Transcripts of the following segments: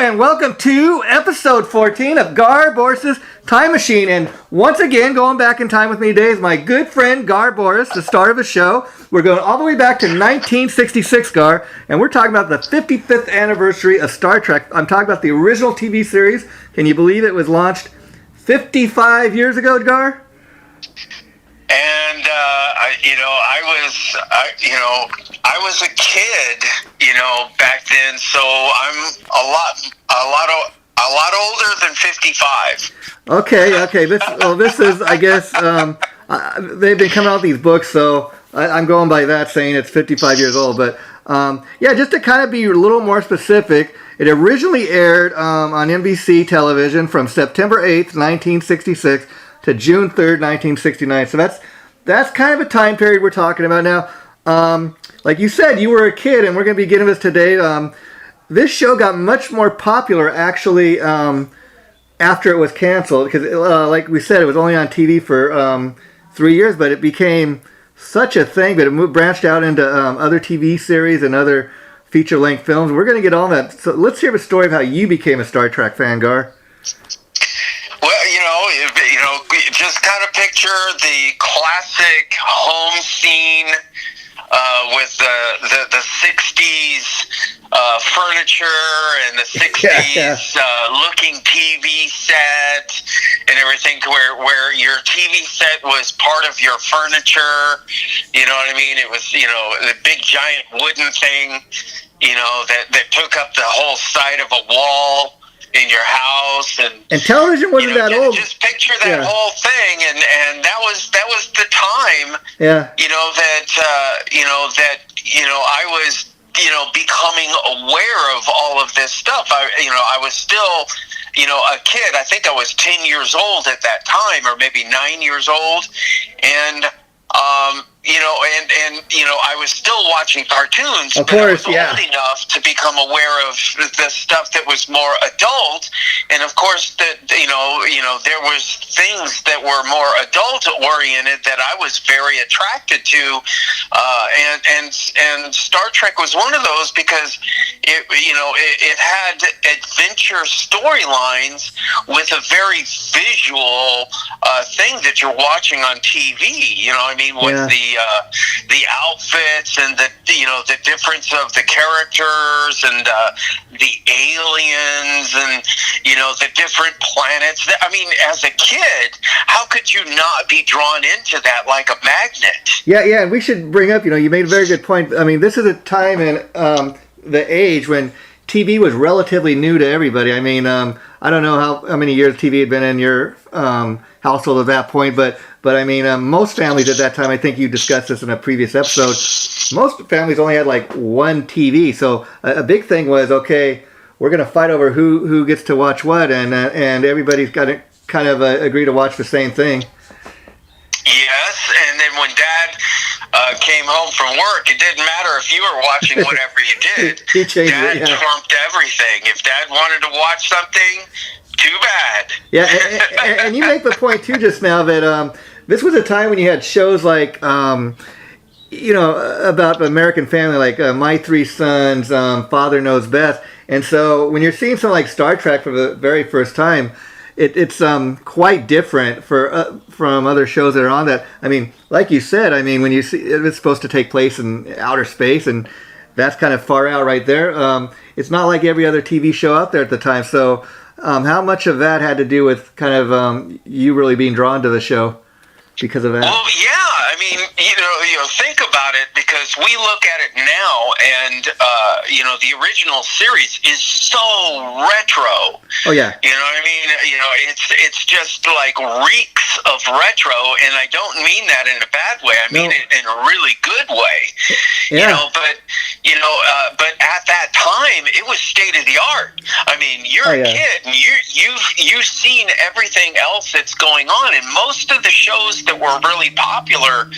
and welcome to episode 14 of Gar Borras' Time Machine. And once again, going back in time with me today is my good friend Gar Borras, the star of the show. We're going all the way back to 1966, Gar, and we're talking about the 55th anniversary of Star Trek. I'm talking about the original TV series. Can you believe it was launched 55 years ago, Gar? And I was a kid, back then. So I'm a lot older than 55. Okay. This is, I guess, they've been coming out with these books, so I'm going by that, saying it's 55 years old. But just to kind of be a little more specific, it originally aired on NBC television from September 8th, 1966 to June 3rd, 1969. So that's kind of a time period we're talking about now. Like you said, you were a kid, and we're going to be getting this today. This show got much more popular, actually, after it was canceled. Because, like we said, it was only on TV for 3 years, but it became such a thing that it branched out into other TV series and other feature-length films. We're going to get all that. So let's hear the story of how you became a Star Trek fan, Gar. Well, just kind of picture the classic home scene with the 60s furniture and the 60s looking TV set and everything, where your TV set was part of your furniture. You know what I mean? It was, the big giant wooden thing, that took up the whole side of a wall in your house, and television wasn't that old. Just picture that whole thing, and that was the time. Yeah. I was becoming aware of all of this stuff. I was still a kid. I think I was 10 years old at that time, or maybe 9 years old, and I was still watching cartoons, of but course, I was old enough to become aware of the stuff that was more adult, and of course that there was things that were more adult oriented that I was very attracted to, and Star Trek was one of those, because it had adventure storylines with a very visual thing that you're watching on TV. With the outfits and the difference of the characters and the aliens and the different planets. As a kid, how could you not be drawn into that like a magnet? Yeah, and we should bring up, you made a very good point. This is a time in the age when TV was relatively new to everybody. I don't know how many years TV had been in your household at that point, but most families at that time, I think you discussed this in a previous episode, most families only had like one TV. So a big thing was, okay, we're going to fight over who gets to watch what, and everybody's got to kind of agree to watch the same thing. Yes, and then when Dad came home from work, it didn't matter if you were watching whatever you did. Dad trumped everything. If Dad wanted to watch something, too bad. Yeah, and you make the point too just now that this was a time when you had shows like about the American family, like My Three Sons, Father Knows Best, and so when you're seeing something like Star Trek for the very first time, it's quite different from other shows that are on that. Like you said, when you see it's supposed to take place in outer space, and that's kind of far out right there. It's not like every other TV show out there at the time. So how much of that had to do with kind of you really being drawn to the show because of that? Well, yeah. Think about it, because we look at it now, and the original series is so retro. Oh yeah. It's just like reeks of retro, and I don't mean that in a bad way. I mean it in a really good way. Yeah. But at that time, it was state of the art. You're a kid, and you've seen everything else that's going on, and most of the shows that were really popular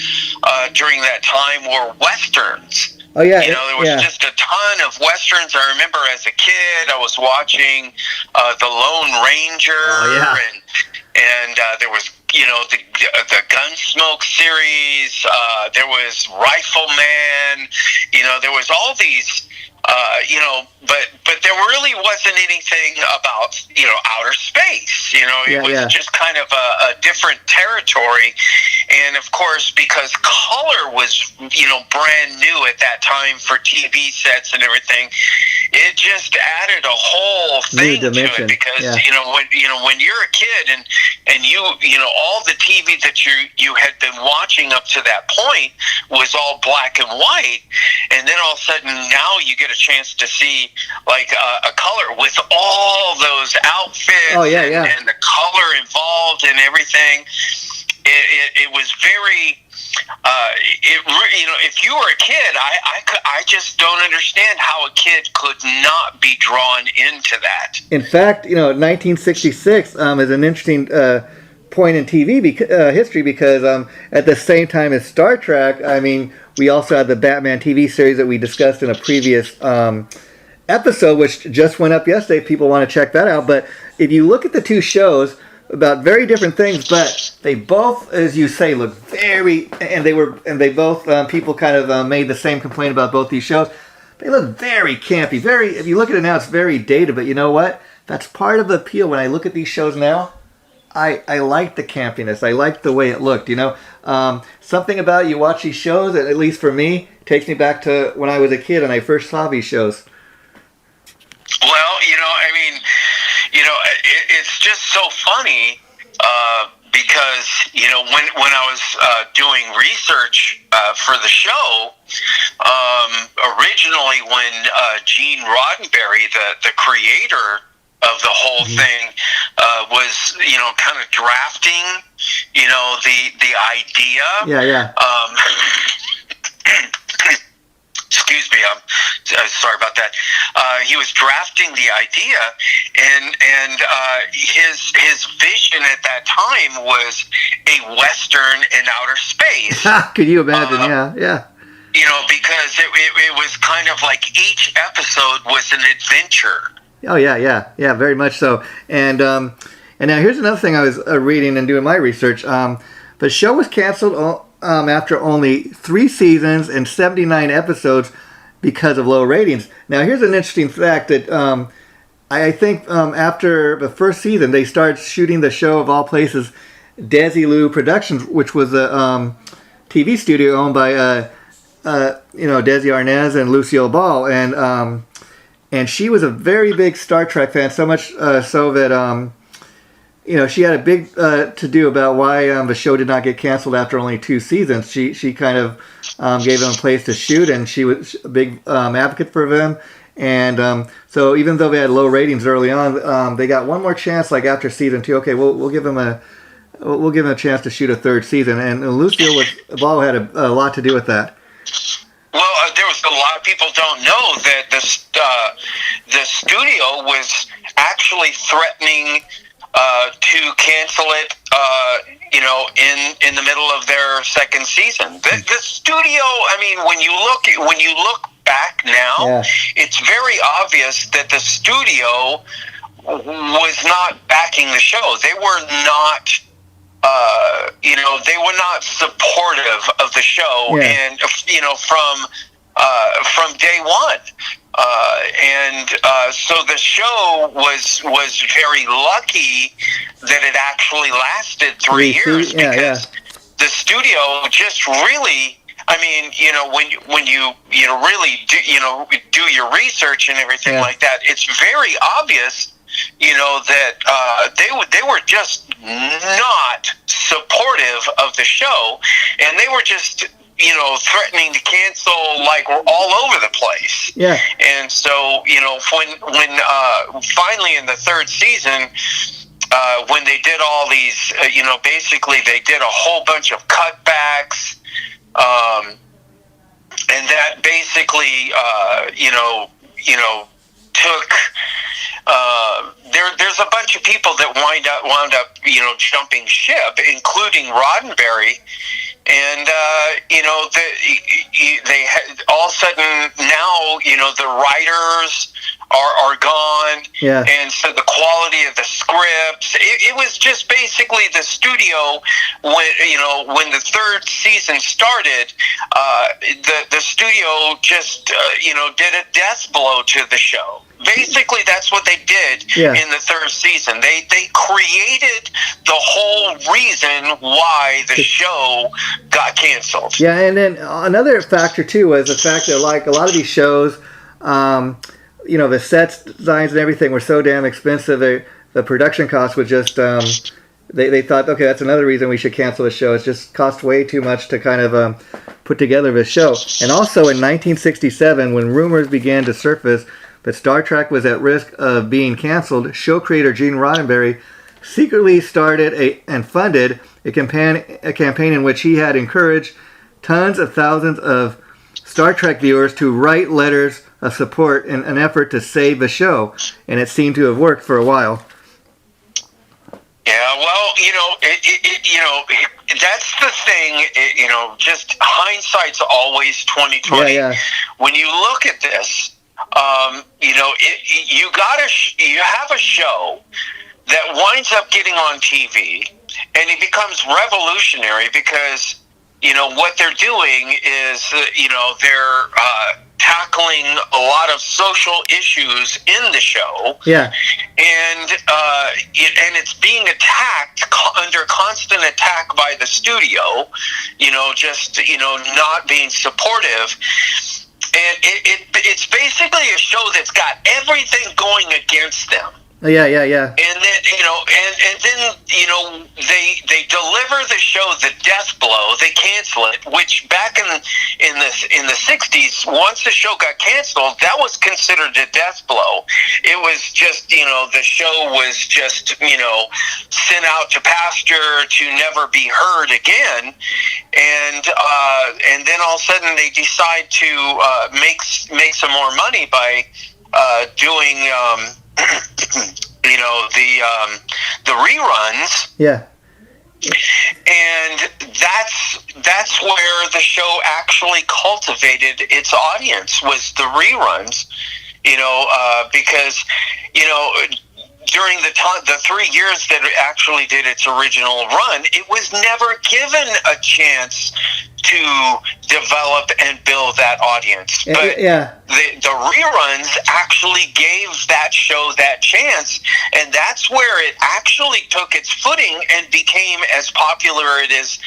during that time were westerns. Oh yeah. There was just a ton of westerns. I remember as a kid, I was watching The Lone Ranger, and there was the Gunsmoke series. There was Rifleman. There was all these But there really wasn't anything about outer space. It was just kind of a different territory, and of course because color was brand new at that time for TV sets and everything, it just added a whole thing to it because when you're a kid and you all the TV that you had been watching up to that point was all black and white, and then all of a sudden now you get a chance to see like a color with all those outfits and the color involved and everything. It was very if you were a kid, I just don't understand how a kid could not be drawn into that. In fact, 1966 is an interesting point in TV history because at the same time as Star Trek, I mean, we also had the Batman TV series that we discussed in a previous episode, which just went up yesterday. If people want to check that out. But if you look at the two shows, about very different things, but they both, as you say, look very, and they both people kind of made the same complaint about both these shows. They look very campy, very. If you look at it now, it's very dated. But you know what? That's part of the appeal. When I look at these shows now, I like the campiness. I like the way it looked. Something about you watch these shows, at least for me, takes me back to when I was a kid and I first saw these shows. Well, it's just so funny because when I was doing research for the show, originally when Gene Roddenberry, the creator of the whole thing, was kind of drafting the idea. Excuse me, I'm sorry about that. He was drafting the idea, and his vision at that time was a Western in outer space. Could you imagine? Yeah. Because it was kind of like each episode was an adventure. Oh yeah, very much so. And now here's another thing I was reading and doing my research. The show was canceled after only 3 seasons and 79 episodes because of low ratings. Now, here's an interesting fact that I think after the first season, they started shooting the show of all places, Desilu Productions, which was a TV studio owned by Desi Arnaz and Lucille Ball, and she was a very big Star Trek fan, so much so that she had a big to-do about why the show did not get canceled after only 2 seasons. She kind of gave them a place to shoot, and she was a big advocate for them. And so even though they had low ratings early on, they got one more chance. Like after season 2, okay, we'll give them a chance to shoot a 3rd season. And Lucille Ball had a lot to do with that. Well, there was a lot of people don't know that the studio was actually threatening to cancel it, in the middle of their 2nd season. The studio, I mean, when you look back now, it's very obvious that the studio was not backing the show. They were not, they were not supportive of the show, and from day one. So the show was very lucky that it actually lasted 3 years because the studio just really, I mean, when you really do your research and everything like that, it's very obvious, that they were just not supportive of the show, and they were just threatening to cancel like all over the place. Yeah. And so, when finally in the 3rd season, when they did all these, basically they did a whole bunch of cutbacks, and that basically, took. There's a bunch of people that wound up, jumping ship, including Roddenberry. And, they had all of a sudden now, the writers are gone. Yeah. And so the quality of the scripts, it was just basically the studio when the third season started, the studio just did a death blow to the show. Basically, that's what they did in the third season. They created the whole reason why the show got canceled. Yeah, and then another factor too was the fact that like a lot of these shows, the sets, designs, and everything were so damn expensive. The production cost was just they thought, okay, that's another reason we should cancel the show. It just cost way too much to kind of put together this show. And also in 1967, when rumors began to surface that Star Trek was at risk of being canceled, show creator Gene Roddenberry secretly started and funded a campaign in which he had encouraged tons of thousands of Star Trek viewers to write letters of support in an effort to save the show, and it seemed to have worked for a while. Yeah, well, that's the thing. Just hindsight's always 20/20. Yeah. When you look at this, you have a show that winds up getting on TV, and it becomes revolutionary because what they're doing is they're tackling a lot of social issues in the show. Yeah. And it's being attacked under constant attack by the studio, not being supportive. And it's basically a show that's got everything going against them. Yeah. And then they deliver the show the death blow. They cancel it, which back in the 60s, once the show got canceled, that was considered a death blow. It was just the show was just sent out to pasture to never be heard again. And then all of a sudden they decide to make some more money by doing the reruns. Yeah. And that's where the show actually cultivated its audience, was the reruns. Because during the 3 years that it actually did its original run, it was never given a chance to develop and build that audience. But the reruns actually gave that show that chance, and that's where it actually took its footing and became as popular it is,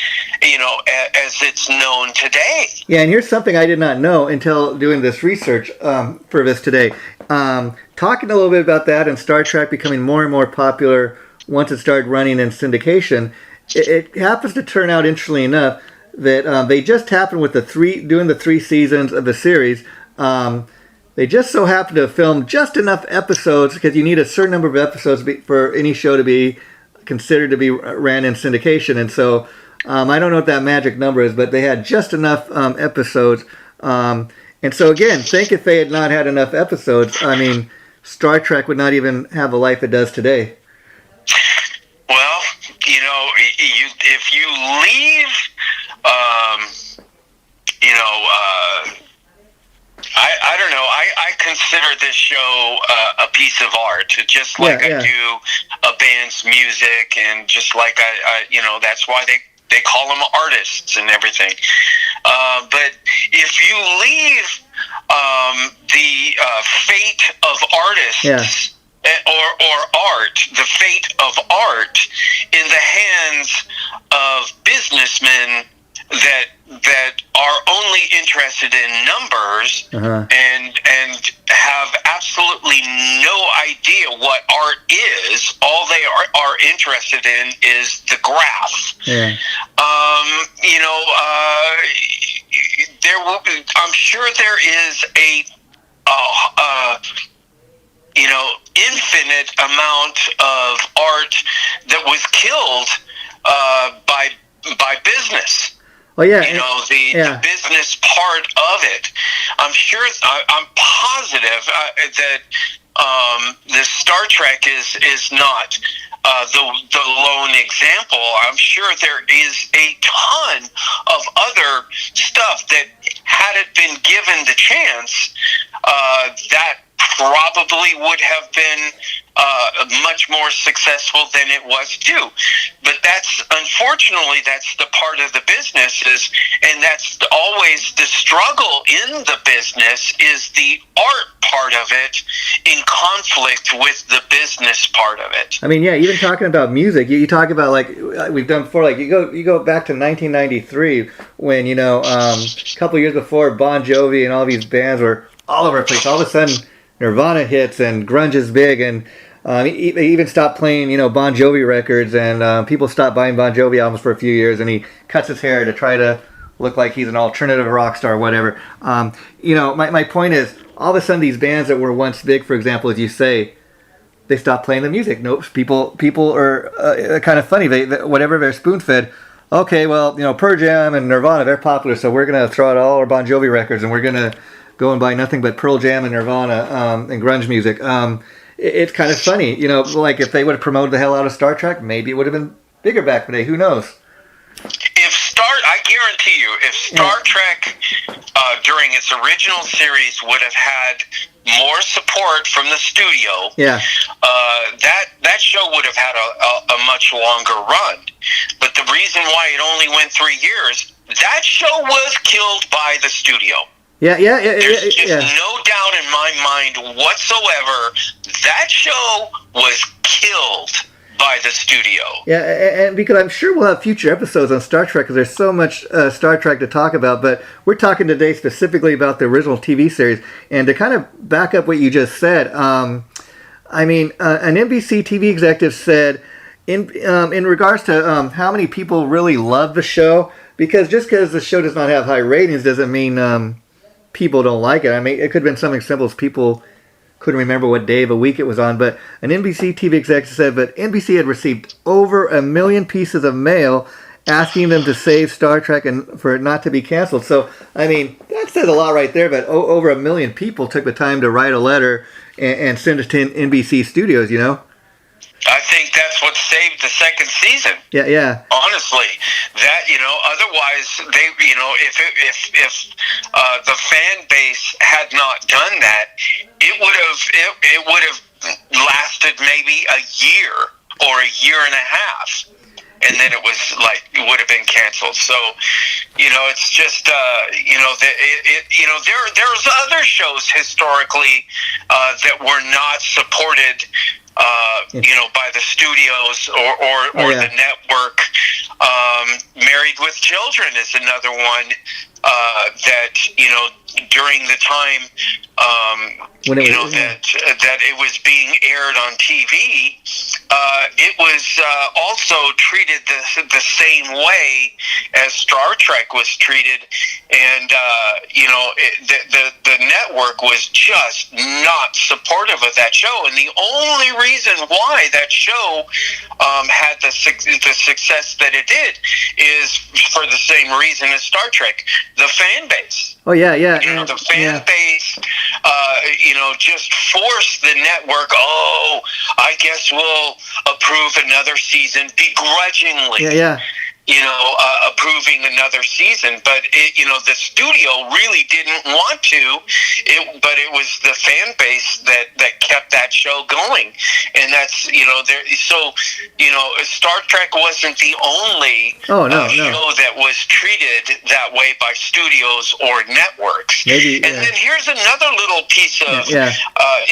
as it's known today. Yeah, and here's something I did not know until doing this research for this today. Talking a little bit about that and Star Trek becoming more and more popular once it started running in syndication, it happens to turn out, interestingly enough, that they just happened with doing the 3 seasons of the series. They just so happened to film just enough episodes, because you need a certain number of episodes for any show to be considered to be ran in syndication. And so I don't know what that magic number is, but they had just enough episodes. And so again, think if they had not had enough episodes, I mean, Star Trek would not even have the life it does today. Well, if you leave, I don't know. I consider this show a piece of art, just like I do a band's music, and just like I that's why they call them artists and everything. But if you leave the fate of artists or art, the fate of art, in the hands of businessmen that are only interested in numbers and have absolutely no idea what art is. All they are interested in is the graph. Yeah. There will be, I'm sure there is a infinite amount of art that was killed by business. Well, yeah, the business part of it. I'm positive that the Star Trek is not the lone example. I'm sure there is a ton of other stuff that, had it been given the chance, that probably would have been much more successful than it was too. But unfortunately, that's the part of the business and that's always the struggle in the business, is the art part of it in conflict with the business part of it. I mean, yeah, even talking about music, you talk about, like we've done before, like you go back to 1993 when, a couple years before, Bon Jovi and all these bands were all over the place. All of a sudden, Nirvana hits and grunge is big, and they even stopped playing, Bon Jovi records, and people stopped buying Bon Jovi albums for a few years, and he cuts his hair to try to look like he's an alternative rock star or whatever. My point is, all of a sudden these bands that were once big, for example, as you say, they stopped playing the music. Nope, people are kind of funny. They whatever they're spoon-fed. Okay, well, Pearl Jam and Nirvana, they're popular, so we're going to throw out all our Bon Jovi records, and we're going to go and buy nothing but Pearl Jam and Nirvana and grunge music. It's kind of funny, like if they would have promoted the hell out of Star Trek, maybe it would have been bigger back today. Who knows? I guarantee you, if Star Trek during its original series would have had more support from the studio, that show would have had a much longer run. But the reason why it only went 3 years, that show was killed by the studio. There's no doubt in my mind whatsoever that show was killed by the studio. Yeah, and because I'm sure we'll have future episodes on Star Trek, because there's so much Star Trek to talk about, but we're talking today specifically about the original TV series. And to kind of back up what you just said, an NBC TV executive said, in regards to how many people really love the show, because just because the show does not have high ratings doesn't mean people don't like it. I mean, it could have been something simple as people couldn't remember what day of a week it was on, but an NBC TV executive said that NBC had received over 1 million pieces of mail asking them to save Star Trek and for it not to be canceled. So, I mean, that says a lot right there, but over 1 million people took the time to write a letter and send it to NBC Studios, I think that's what saved the second season. Yeah. Honestly, that otherwise they, if the fan base had not done that, it would have lasted maybe a year or a year and a half, and then it would have been canceled. So, it's just there's other shows historically that were not supported. By the studios or the network. Married with Children is another one that during the time that it was being aired on TV, it was also treated the same way as Star Trek was treated, and the network was just not supportive of that show. And the only reason why that show had the success that it did is for the same reason as Star Trek, the fan base. Oh yeah. The fan base, just forced the network. Oh, I guess we'll approve another season begrudgingly. Yeah. Approving another season, but the studio really didn't want to. But it was the fan base that kept that show going, and that's So Star Trek wasn't the only show that was treated that way by studios or networks. Maybe, and then here's another little piece of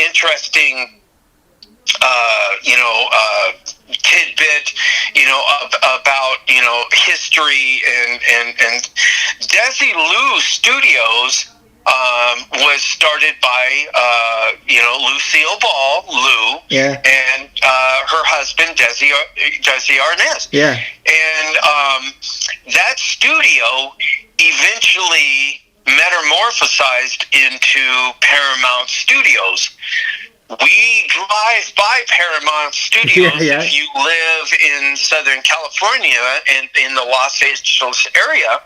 interesting. Tidbit, about history and Desilu Studios was started by Lucille Ball, Lou, and her husband Desi Arnaz. Yeah, and that studio eventually metamorphosized into Paramount Studios. We drive by Paramount Studios if you live in Southern California and in the Los Angeles area.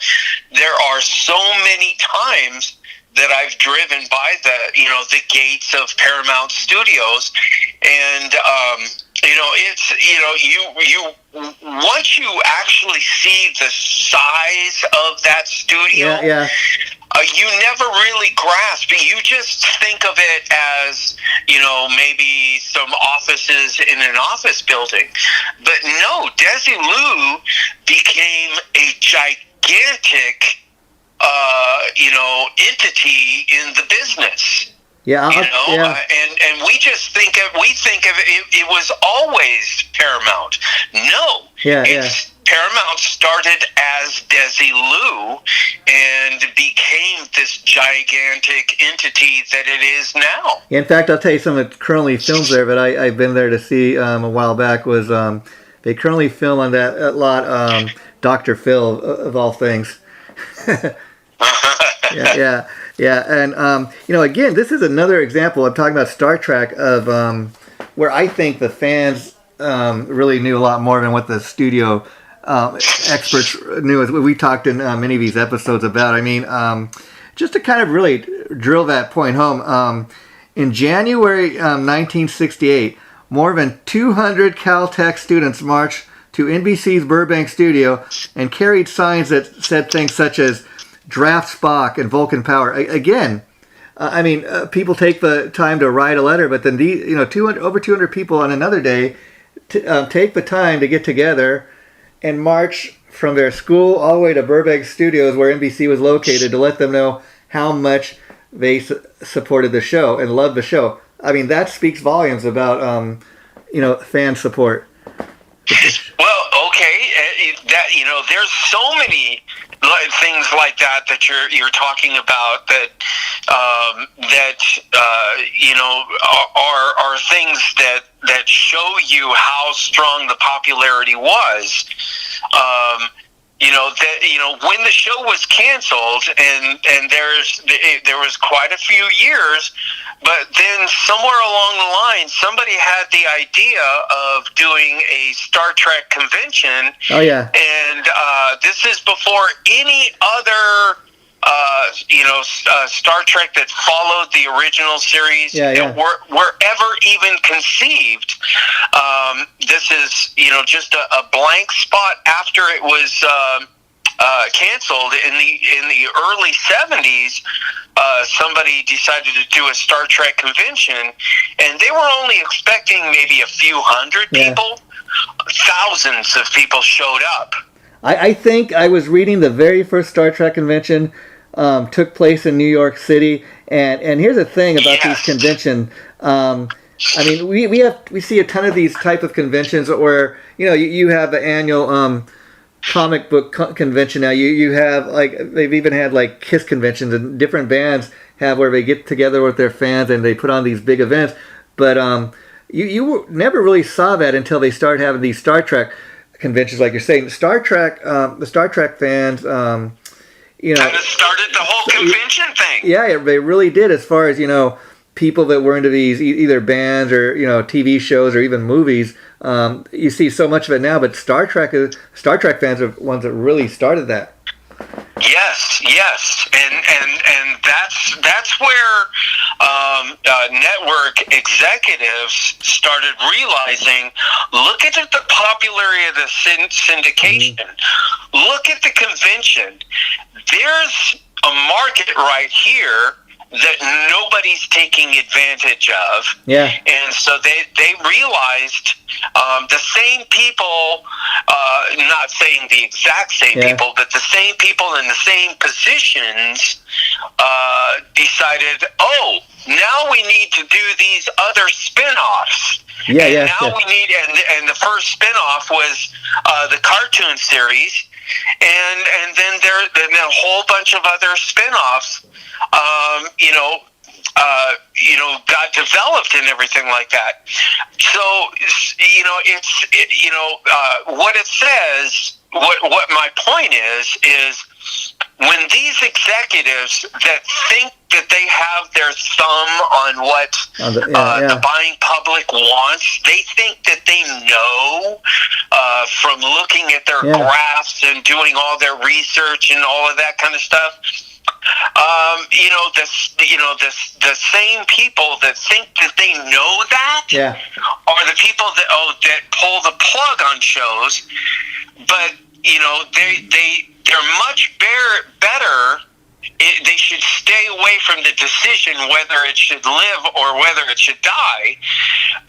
There are so many times that I've driven by the gates of Paramount Studios, and you once you actually see the size of that studio. you never really grasp it. You just think of it as, maybe some offices in an office building. But no, Desilu became a gigantic, entity in the business. Yeah, and we think of it. It was always Paramount. No, Paramount started as Desilu and became this gigantic entity that it is now. In fact, I'll tell you something that currently films there, but I've been there to see a while back, was they currently film on that lot Dr. Phil, of all things. Yeah, and again, this is another example. I'm talking about Star Trek of where I think the fans really knew a lot more than what the studio experts knew. As we talked in many of these episodes about. I mean, just to kind of really drill that point home. In January 1968, more than 200 Caltech students marched to NBC's Burbank studio and carried signs that said things such as "Draft Spock" and "Vulcan Power." Again, people take the time to write a letter, but then over 200 people on another day take the time to get together and march from their school all the way to Burbank Studios, where NBC was located, to let them know how much they supported the show and loved the show. I mean, that speaks volumes about fan support. Well, okay, there's so many things like that you're talking about that are things that show you how strong the popularity was. When the show was canceled, and there was quite a few years, but then somewhere along the line, somebody had the idea of doing a Star Trek convention. Oh yeah, and this is before any other Star Trek that followed the original series were ever even conceived. This is just a blank spot after it was canceled in the early 70s. Somebody decided to do a Star Trek convention, and they were only expecting maybe a few hundred people. Thousands of people showed up. I think I was reading the very first Star Trek convention took place in New York City, and here's the thing about these conventions. We see a ton of these type of conventions where you have the annual comic book convention. Now you have, like, they've even had like Kiss conventions, and different bands have where they get together with their fans and they put on these big events. But you never really saw that until they started having these Star Trek conventions, like you're saying. The Star Trek fans, kind of started the whole convention thing. Yeah, they really did. As far as people that were into these either bands or TV shows or even movies. You see so much of it now, but Star Trek fans are ones that really started that. Yes, and that's where network executives started realizing, look at the popularity of the syndication. Mm-hmm. Look at the convention. There's a market right here that nobody's taking advantage of. Yeah. And so they realized the same people, not saying the exact same people, but the same people in the same positions decided, now we need to do these other spin-offs. We need, and the first spin-off was the cartoon series, and then a whole bunch of other spin-offs got developed and everything like that. So, what it says, what my point is when these executives that think that they have their thumb on what the buying public wants, they think that they know from looking at their graphs and doing all their research and all of that kind of stuff. The same people that think that they know that are the people that pull the plug on shows. But they're much better they should stay away from the decision whether it should live or whether it should die,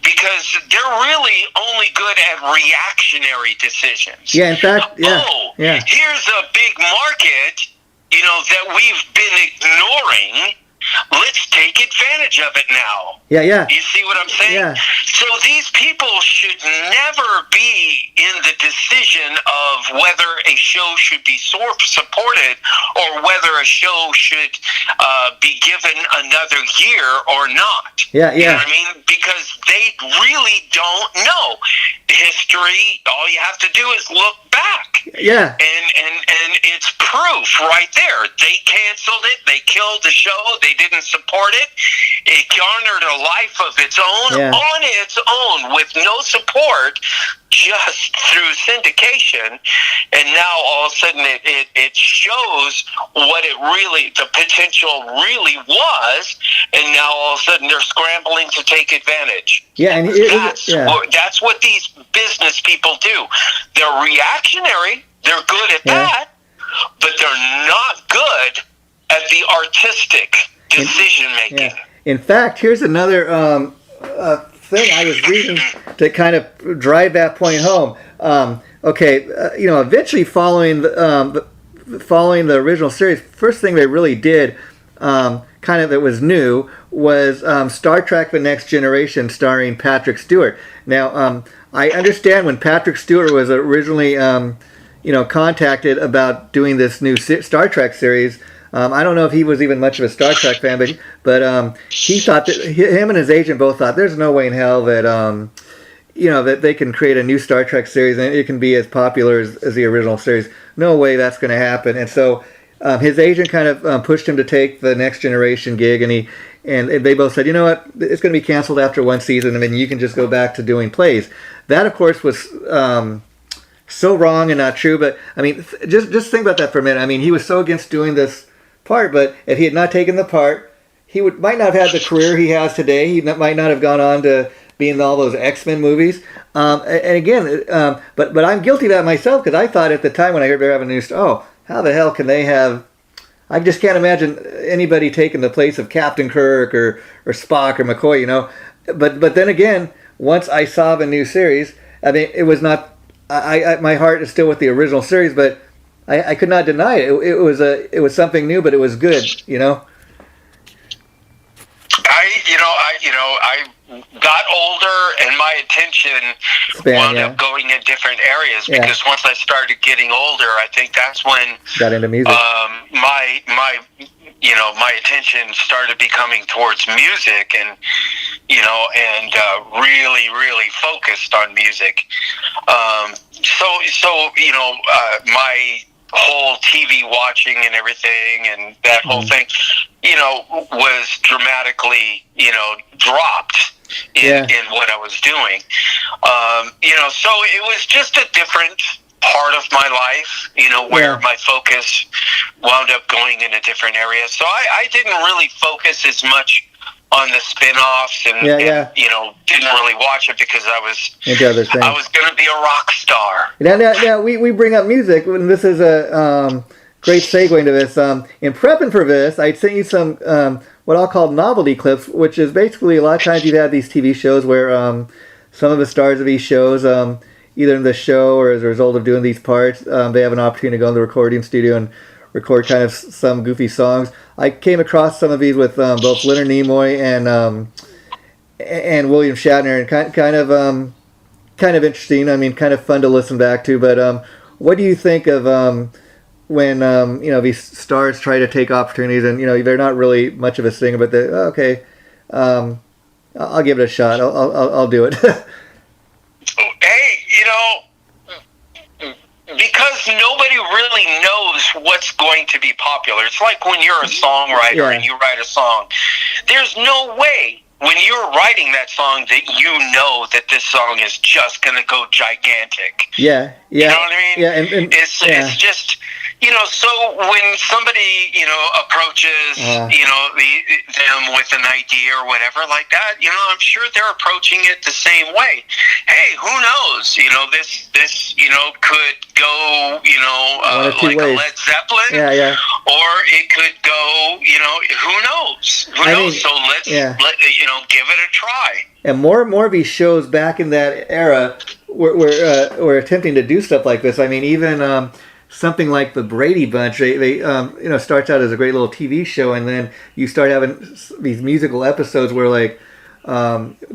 because they're really only good at reactionary decisions. Yeah, in fact, Here's a big market, that we've been ignoring. Let's take advantage of it now. Yeah. You see what I'm saying? Yeah. So these people should never be in the decision of whether a show should be supported or whether a show should be given another year or not. Yeah. You know what I mean? Because they really don't know. History, all you have to do is look back. Yeah. And it's proof right there. They canceled it. They killed the show. They didn't support it. It garnered a life of its own on its own with no support, just through syndication. And now all of a sudden it shows what it really, the potential really was. And now all of a sudden they're scrambling to take advantage. Yeah, and that's what these business people do. They're reactionary. They're good at that, but they're not good at the artistic decision making. Yeah. In fact, here's another thing I was reading to kind of drive that point home. Eventually following the original series, first thing they really did, kind of it was new, was Star Trek: The Next Generation, starring Patrick Stewart. Now, I understand when Patrick Stewart was originally contacted about doing this new Star Trek series. I don't know if he was even much of a Star Trek fan, but he thought that him and his agent both thought there's no way in hell that that they can create a new Star Trek series and it can be as popular as the original series. No way that's going to happen. And so his agent kind of pushed him to take the Next Generation gig, and they both said, you know what, it's going to be canceled after one season, and then you can just go back to doing plays. That, of course, was so wrong and not true. But I mean, just think about that for a minute. I mean, he was so against doing this part, but if he had not taken the part, he might not have had the career he has today. He might not have gone on to be in all those X-Men movies. But I'm guilty of that myself, because I thought at the time when I heard they were having a new how the hell can they have? I just can't imagine anybody taking the place of Captain Kirk or Spock or McCoy, But then again, once I saw the new series, I mean, it was not. My heart is still with the original series, but I could not deny it. It was something new, but it was good, I got older and my attention wound up going in different areas because once I started getting older, I think that's when got into music. My attention started becoming towards music and really, really focused on music. My whole TV watching and everything and that whole thing, was dramatically, dropped in what I was doing. So it was just a different part of my life, where my focus wound up going in a different area. So I didn't really focus as much on the spin-offs and didn't really watch it because I was going to be a rock star. Now we bring up music, and this is a great segue into this. In prepping for this, I sent you some what I'll call novelty clips, which is basically a lot of times you've had these TV shows where some of the stars of these shows, either in the show or as a result of doing these parts, they have an opportunity to go in the recording studio and record kind of some goofy songs. I came across some of these with both Leonard Nimoy and William Shatner, and kind of interesting. I mean, kind of fun to listen back to. But what do you think of when these stars try to take opportunities and they're not really much of a singer, but I'll give it a shot. I'll do it. Because nobody really knows what's going to be popular. It's like when you're a songwriter and you write a song. There's no way when you're writing that song that you know that this song is just going to go gigantic. Yeah. You know what I mean? Yeah, it's just, So when somebody, approaches, them with an idea or whatever like that, I'm sure they're approaching it the same way. Hey, who knows? This could go, One of two like ways. a Led Zeppelin. Yeah. Or it could go, who knows? Who knows? So let's, give it a try. And more of these shows back in that era were attempting to do stuff like this. I mean, even something like the Brady Bunch, they starts out as a great little TV show, and then you start having these musical episodes where like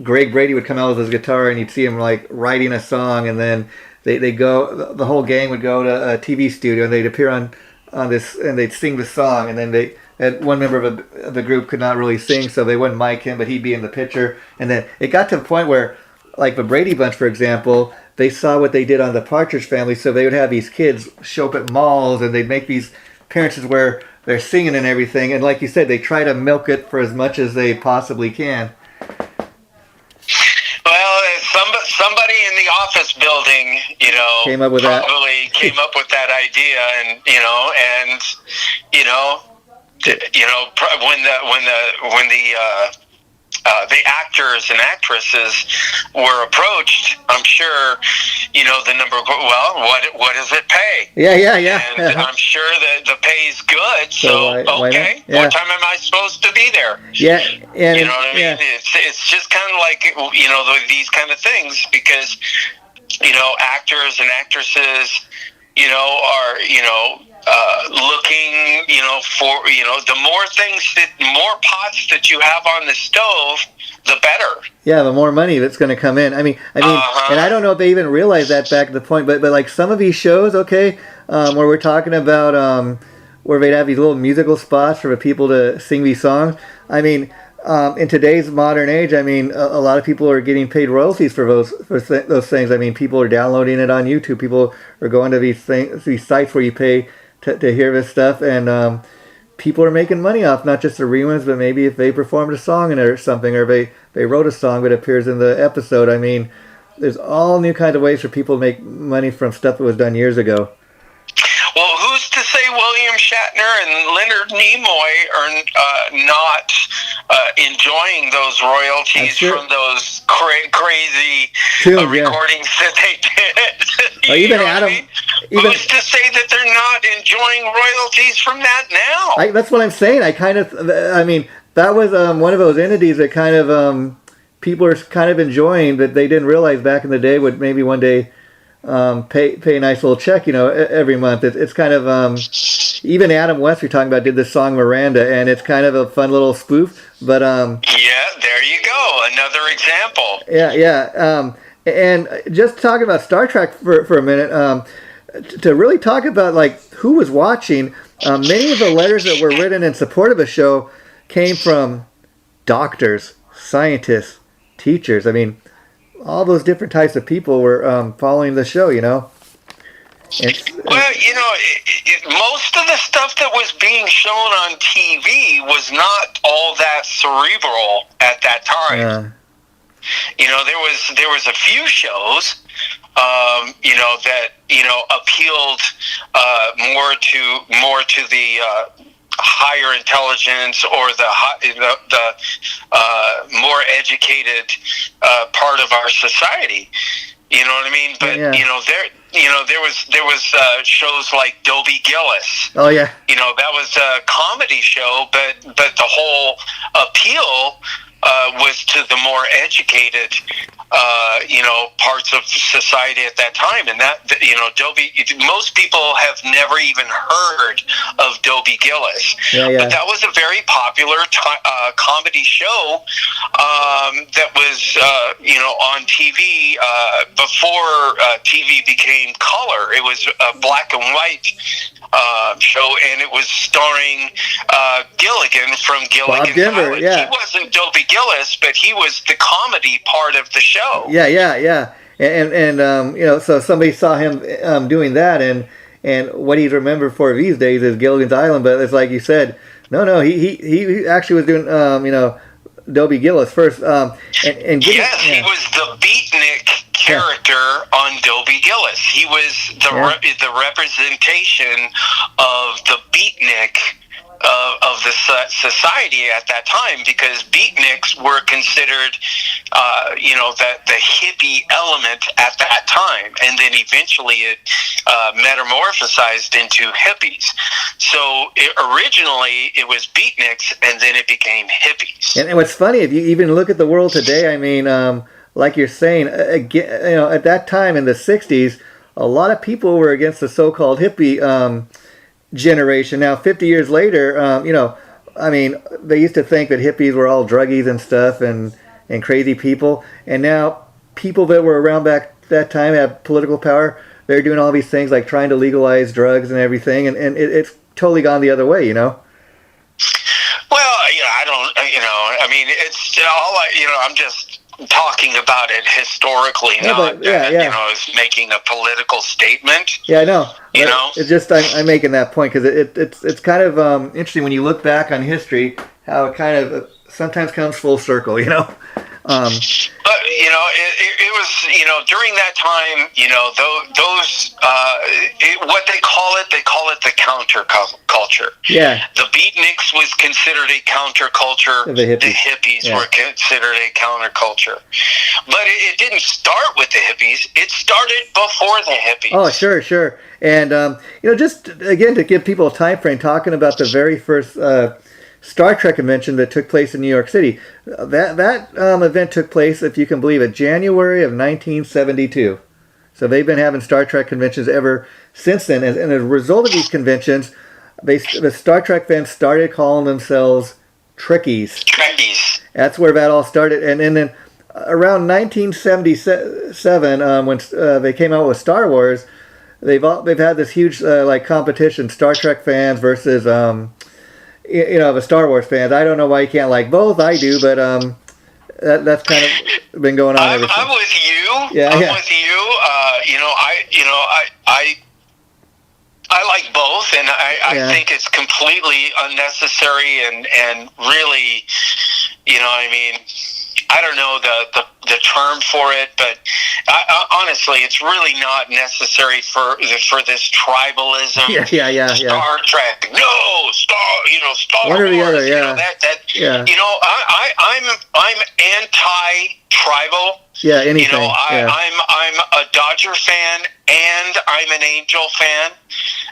Greg Brady would come out with his guitar, and you'd see him like writing a song, and then the whole gang would go to a TV studio, and they'd appear on this, and they'd sing the song, and then and one member of the group could not really sing, so they wouldn't mic him, but he'd be in the picture. And then it got to the point where, like the Brady Bunch, for example, they saw what they did on the Partridge Family, so they would have these kids show up at malls, and they'd make these appearances where they're singing and everything. And like you said, they try to milk it for as much as they possibly can. Well, somebody in the office building, came up with came up with that idea, and when the actors and actresses were approached, I'm sure, the number. Well, what does it pay? Yeah. And I'm sure that the pay's good. So okay, what time am I supposed to be there? Yeah, and you know what I mean? It's just kind of like these kind of things, because actors and actresses are looking for the more pots that you have on the stove, the better. Yeah, the more money that's going to come in. I mean, and I don't know if they even realized that back at the point, but like some of these shows, where we're talking about where they'd have these little musical spots for people to sing these songs. I mean, in today's modern age, I mean, a lot of people are getting paid royalties for those things. I mean, people are downloading it on YouTube. People are going to these sites where you pay to hear this stuff, and people are making money off not just the reruns, but maybe if they performed a song in it or something, or they wrote a song that appears in the episode. I mean, there's all new kinds of ways for people to make money from stuff that was done years ago. Well, who's to say William Shatner and Leonard Nimoy are not enjoying those royalties from those crazy recordings that they did? Even Adam. Who's to say that they're not enjoying royalties from that now? That's what I'm saying. I mean, that was one of those entities that kind of people are kind of enjoying, that they didn't realize back in the day would maybe one day pay a nice little check, every month. It's kind of even Adam West, we're talking about, did this song Miranda, and it's kind of a fun little spoof. But yeah, there you go, another example. Yeah. And just talking about Star Trek for a minute, to really talk about like who was watching, many of the letters that were written in support of the show came from doctors, scientists, teachers. I mean, all those different types of people were following the show, Well, most of the stuff that was being shown on TV was not all that cerebral at that time. There was a few shows, that appealed more to the higher intelligence, or the more educated part of our society. You know what I mean? But there was shows like Dobie Gillis. Oh yeah. That was a comedy show, but the whole appeal was to the more educated parts of society at that time. And that, most people have never even heard of Dobie Gillis. But that was a very popular comedy show that was, on TV before TV became color. It was a black and white show, and it was starring Gilligan from Gilligan's Island. He wasn't Dobie Gillis, but he was the comedy part of the show. Yeah. And so somebody saw him doing that, and what he's remembered for these days is Gilligan's Island. But it's like you said, no, he actually was doing Dobie Gillis first. He was the beatnik character on Dobie Gillis. He was the representation of the beatnik of the society at that time, because beatniks were considered, the hippie element at that time, and then eventually it metamorphosized into hippies. So originally it was beatniks, and then it became hippies. And what's funny, if you even look at the world today, I mean, like you're saying, again, at that time in the '60s, a lot of people were against the so-called hippie generation. Now, 50 years later, I mean, they used to think that hippies were all druggies and stuff and crazy people. And now people that were around back that time have political power. They're doing all these things like trying to legalize drugs and everything. And it's totally gone the other way, Well, I don't, I mean, it's all, I'm just talking about it historically, as making a political statement. Yeah, I know. It's just I'm making that point because it's kind of interesting when you look back on history how it kind of sometimes comes full circle, But it was during that time, those what they call it the counterculture. Yeah. The beatniks was considered a counterculture. The hippies were considered a counterculture. But it didn't start with the hippies. It started before the hippies. Oh, sure. And just again to give people a time frame, talking about the very first Star Trek convention that took place in New York City. That event took place, if you can believe it, January of 1972. So they've been having Star Trek conventions ever since then. And as a result of these conventions, the Star Trek fans started calling themselves Trekkies. Trekkies. That's where that all started. And then around 1977, when they came out with Star Wars, they've had this huge competition, Star Trek fans versus the Star Wars fans. I don't know why you can't like both. I do, but that's kind of been going on ever since. I'm with you. Yeah, I'm with you. I like both, and I think it's completely unnecessary and really, I don't know the term for it, but honestly, it's really not necessary for this tribalism. Yeah. Star Trek, no Star One or Wars. the other, yeah. I'm anti-tribal. Yeah, anything. I'm a Dodger fan and I'm an Angel fan.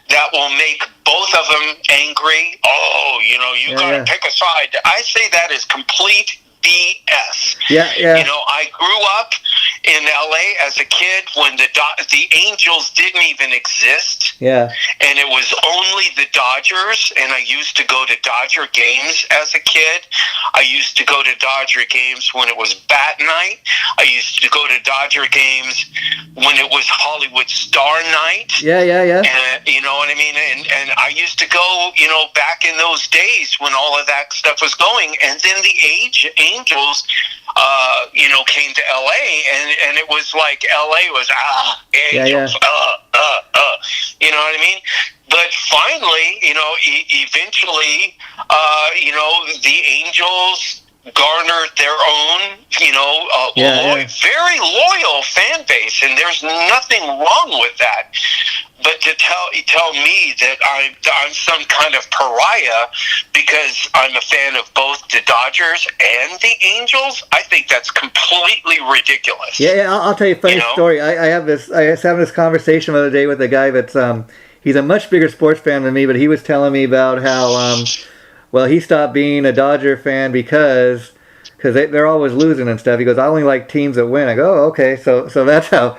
That will make both of them angry. Oh, you gotta pick a side. I say that is complete BS. Yeah. I grew up in LA as a kid when the Angels didn't even exist. Yeah. And it was only the Dodgers, and I used to go to Dodger games as a kid. I used to go to Dodger games when it was bat night. I used to go to Dodger games when it was Hollywood Star Night. Yeah. And, you know what I mean? And I used to go, back in those days when all of that stuff was going. And then the Angels, came to LA, and it was like LA was, Angels, you know what I mean? But finally, eventually, the Angels garnered their own, very loyal fan base, and there's nothing wrong with that. But to tell me that I'm some kind of pariah because I'm a fan of both the Dodgers and the Angels, I think that's completely ridiculous. Yeah. I'll tell you a funny story. I was having this conversation the other day with a guy that's he's a much bigger sports fan than me, but he was telling me about how he stopped being a Dodger fan because they're always losing and stuff. He goes, I only like teams that win. I go, oh, okay, so that's how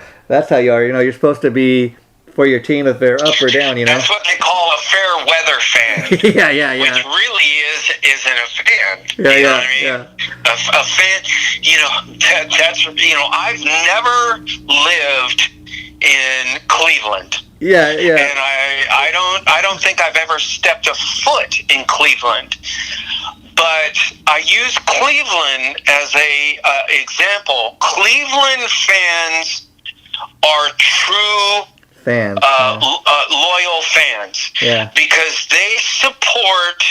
you are. You're supposed to be for your team if they're up or down. That's what they call a fair weather fan. yeah. Which really isn't a fan. Yeah. A fan. That's I've never lived in Cleveland. Yeah. And I don't think I've ever stepped a foot in Cleveland. But I use Cleveland as a example. Cleveland fans are true fans, loyal fans. Yeah. Because they support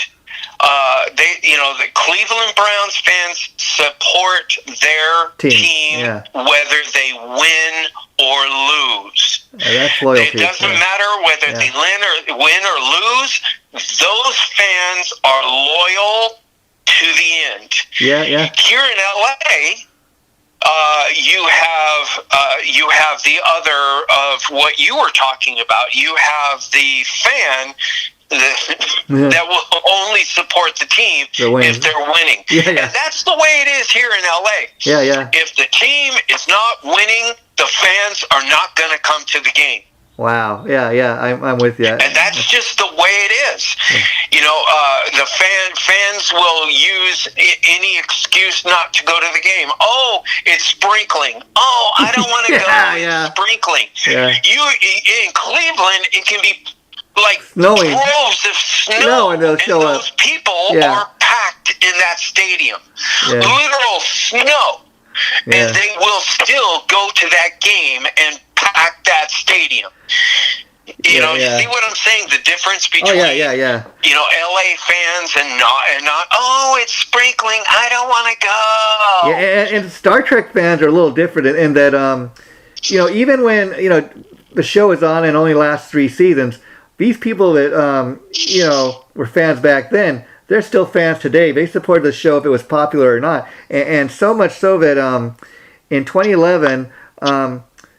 the Cleveland Browns fans support their team whether they win or lose. That's loyalty. It doesn't matter whether they win or lose. Those fans are loyal to the end. Yeah. Here in LA, you have the other of what you were talking about. You have the fan that will only support the team if they're winning. And that's the way it is here in LA. If the team is not winning, the fans are not going to come to the game. Wow. I'm with you. And that's just the way it is. The fans will use any excuse not to go to the game. Oh, it's sprinkling. Oh, I don't want to go. It's sprinkling. In Cleveland, it can be like snowing. Droves of snow, and those people are packed in that stadium. Literal snow. And they will still go to that game and pack that stadium. You see what I'm saying? The difference between LA fans and not. Oh, it's sprinkling. I don't want to go. Yeah, and Star Trek fans are a little different in that even when the show is on and only lasts 3 seasons, these people that were fans back then, they're still fans today. They supported the show if it was popular or not, and so much so that in 2011.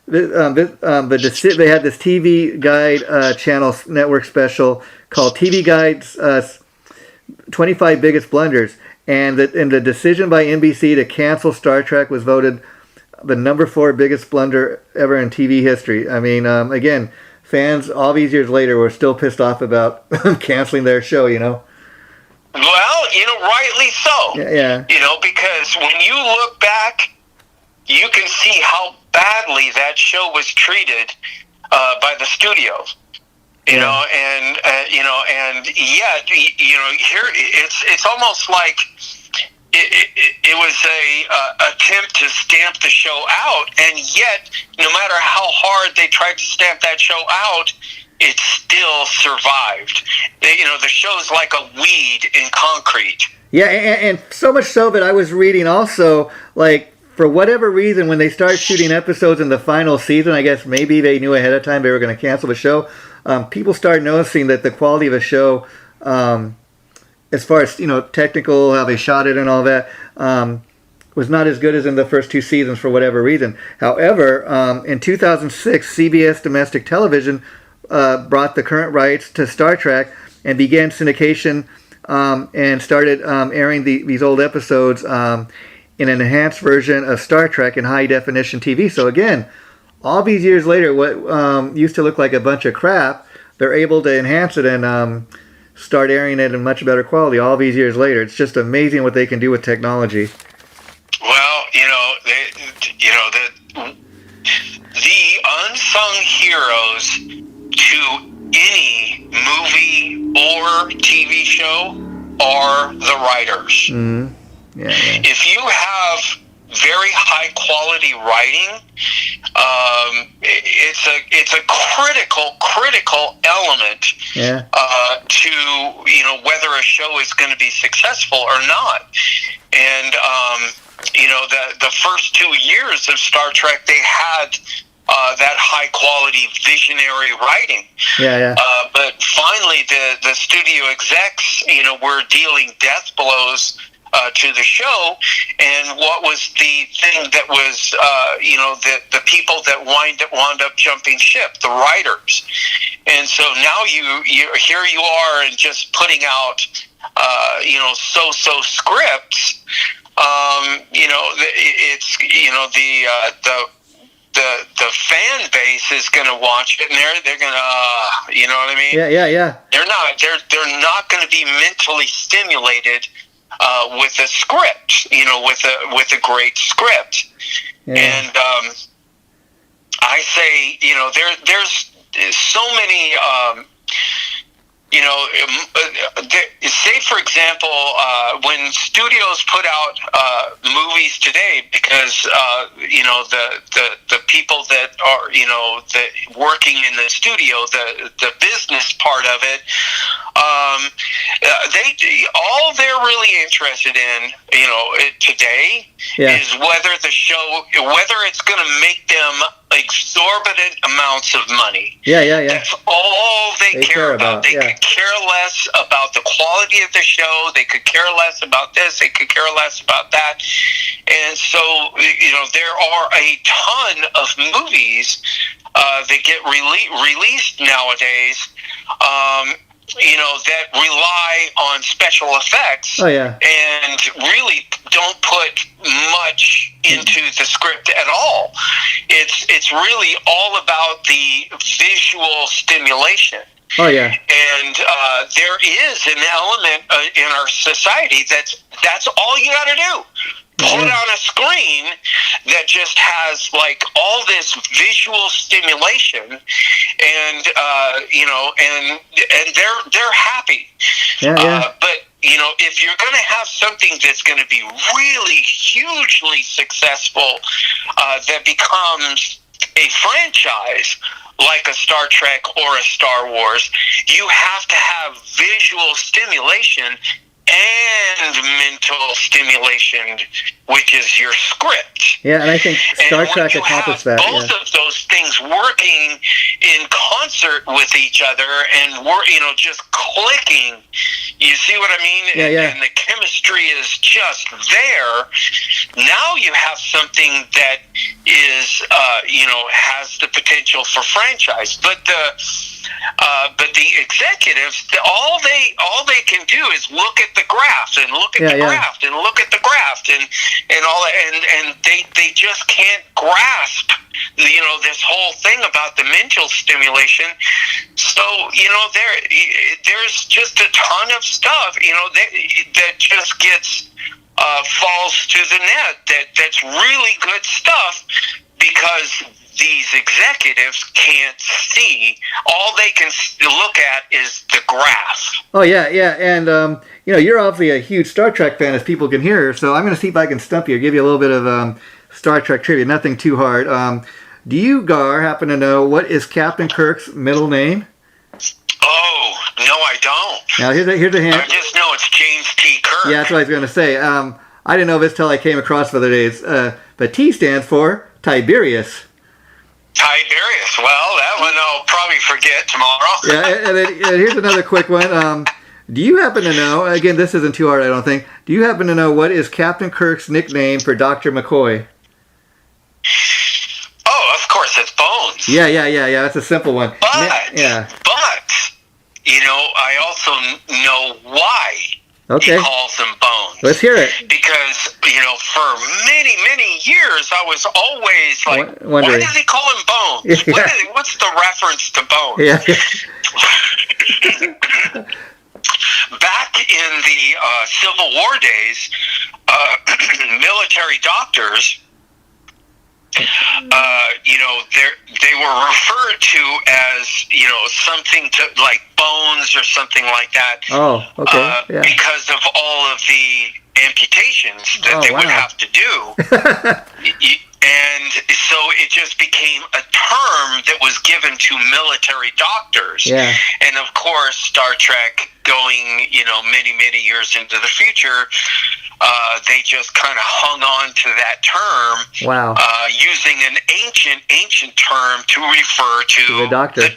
They had this TV Guide channel network special called TV Guide's 25 Biggest Blunders, and the decision by NBC to cancel Star Trek was voted the number 4 biggest blunder ever in TV history. I mean, again, fans all these years later were still pissed off about canceling their show. Well, rightly so. Because when you look back, you can see how badly that show was treated by the studio, and yet here it's almost like it was a attempt to stamp the show out, and yet no matter how hard they tried to stamp that show out, it still survived. The show's like a weed in concrete. Yeah, and so much so that I was reading also, like, for whatever reason, when they started shooting episodes in the final season, I guess maybe they knew ahead of time they were going to cancel the show. People started noticing that the quality of the show, as far as technical, how they shot it and all that, was not as good as in the first 2 seasons for whatever reason. However, in 2006, CBS Domestic Television brought the current rights to Star Trek and began syndication and started airing these old episodes in an enhanced version of Star Trek in high definition TV. So again, all these years later, what used to look like a bunch of crap, they're able to enhance it and start airing it in much better quality all these years later. It's just amazing what they can do with technology. Well, the unsung heroes to any movie or TV show are the writers. Mm-hmm. Yeah. If you have very high quality writing, it's a critical element to whether a show is going to be successful or not. And the first 2 years of Star Trek, they had that high quality visionary writing. But finally, the studio execs, were dealing death blows to the show, and what was the thing that was, the people that wound up jumping ship, the writers. And so now here you are and just putting out, so scripts. The fan base is going to watch it, and they're going to, you know what I mean? Yeah. They're not going to be mentally stimulated with a script, with a great script. And I say, there's so many you know, say for example, when studios put out movies today, because you know the people that are working in the studio, the business part of it, all they're really interested in, today is whether it's going to make them exorbitant amounts of money. Yeah. That's all they care about. They could care less about the quality of the show. They could care less about this. They could care less about that. And so, there are a ton of movies that get released nowadays, that rely on special effects. And really don't put much into the script at all. It's really all about the visual stimulation. And there is an element in our society that's all you got to do. Put on a screen that just has like all this visual stimulation, and and they're happy. But if you're going to have something that's going to be really hugely successful, that becomes a franchise like a Star Trek or a Star Wars, you have to have visual stimulation and mental stimulation, which is your script. Yeah, and I think Star Trek accomplished that. Both of those things working in concert with each other, and just clicking. You see what I mean? And the chemistry is just there. Now you have something that is, has the potential for franchise. But the executives, all they can do is look at the graph and look at the graph and look at the graph and all that, and they just can't grasp this whole thing about the mental stimulation. So there's just a ton of stuff that just gets falls to the net that's really good stuff, because these executives can't see. All they can look at is the graph. Oh, yeah. And, you're obviously a huge Star Trek fan, as people can hear, so I'm going to see if I can stump you, give you a little bit of Star Trek trivia, nothing too hard. Do you, Gar, happen to know what is Captain Kirk's middle name? Oh, no, I don't. Now, here's a hint. I just know it's James T. Kirk. Yeah, that's what I was going to say. I didn't know this till I came across the other days. But T stands for Tiberius. Tiberius. Well, that one I'll probably forget tomorrow. Yeah, and then here's another quick one. Do you happen to know, again, this isn't too hard, I don't think, do you happen to know what is Captain Kirk's nickname for Dr. McCoy? Oh, of course, it's Bones. Yeah, that's a simple one. But I also know why he calls him Bones. Let's hear it. Because, for many, many years, I was always like, wondering, why does he call him Bones? Yeah. What's the reference to Bones? Yeah. Back in the Civil War days, military doctors, they were referred to as, something to like Bones or something like that. Oh, okay. Yeah. Because of all of the amputations that they would have to do. And so it just became a term that was given to military doctors. Yeah. And of course, Star Trek going, many, many years into the future, they just kind of hung on to that term. Wow. Using an ancient term to refer to the